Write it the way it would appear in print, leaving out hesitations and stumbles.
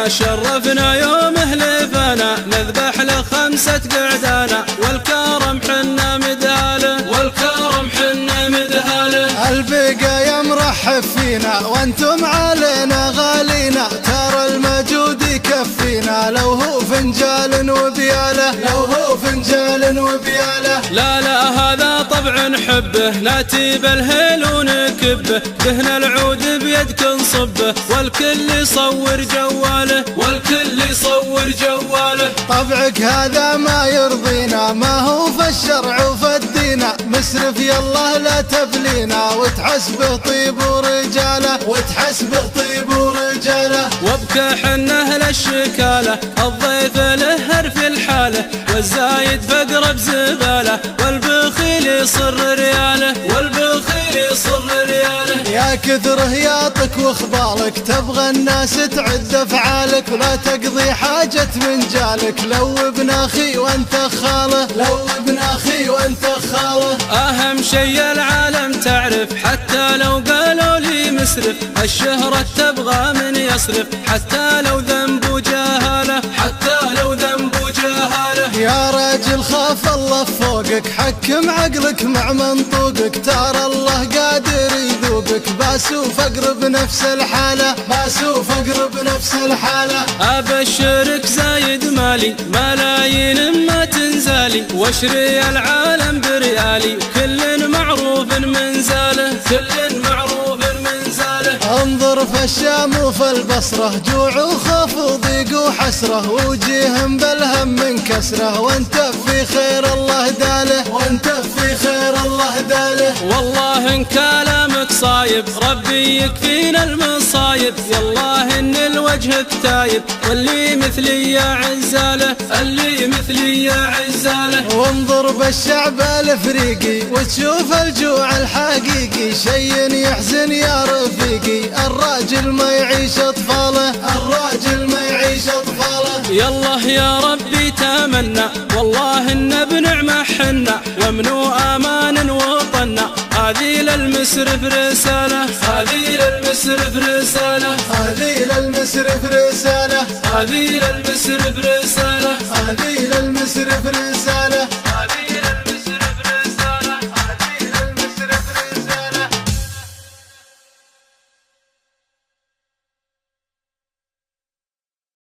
شرفنا يوم هلفنا نذبح له 5 قعدانا والكرم حنا مدهاله والكرم حنا مدهاله. البقايا مرحب فينا وانتم علينا غالينا ترى المجود يكفينا لو هو فنجال وبياله لو هو فنجال وبياله. لا لا هذا طبع نحبه ناتي بالهيل ونكبه دهن العود بيدك نصبه والكل يصور جواله والكل يصور جواله. طبعك هذا ما يرضينا ما هو في الشرع وفي الدين مسرف يالله لا تبلينا وتحسبه طيب ورجاله وتحسبه طيب ورجاله. وبك حنه للشكاله الضيف له في الحاله والزايد فقر بزباله والبخيل يصر رياله والبخيل يصر رياله. يا كثر هياطك واخبارك تبغى الناس تعد افعالك ولا تقضي حاجة من جالك لو ابن اخي وانت خاله لو ابن اخي وانت خاله. اهم شي العالم تعرف حتى لو قالوا لي مسرف الشهرة تبغى من يصرف حتى لو ذنبه جهاله حتى لو ذنبه جهاله. يا راجل خاف الله فوقك حكم عقلك مع منطوقك ترى الله قادر يذوقك باس وفقر بنفس الحالة باس وفقر بنفس الحالة. ابشرك زايد مالي ملايين ما تنزالي واشري العالم بريالي كل معروف منزاله كل معروف منزاله. انظر في الشام وفي البصرة جوع وخوف وضيق وحسرة وجيهم بالهم من كسره وانت في خير الله داله وانت في خير الله داله. والله ان كلامك صايب ربي يكفينا المصايب يالله ان الوجه تايب واللي مثلي يا عزاله اللي مثلي يا عزاله. وانظر بالشعب الافريقي وتشوف الجوع الحقيقي شي يحزن يا رفيقي الراجل ما يعيش اطفاله الراجل ما يعيش اطفاله. يالله يا ربي تمنى والله ان بنعمه حنا ومنو امان وطنا هذه للمسرف رساله هذه للمسرف رساله هذه للمسرف رساله هذه للمسرف رساله هذه للمسرف رساله.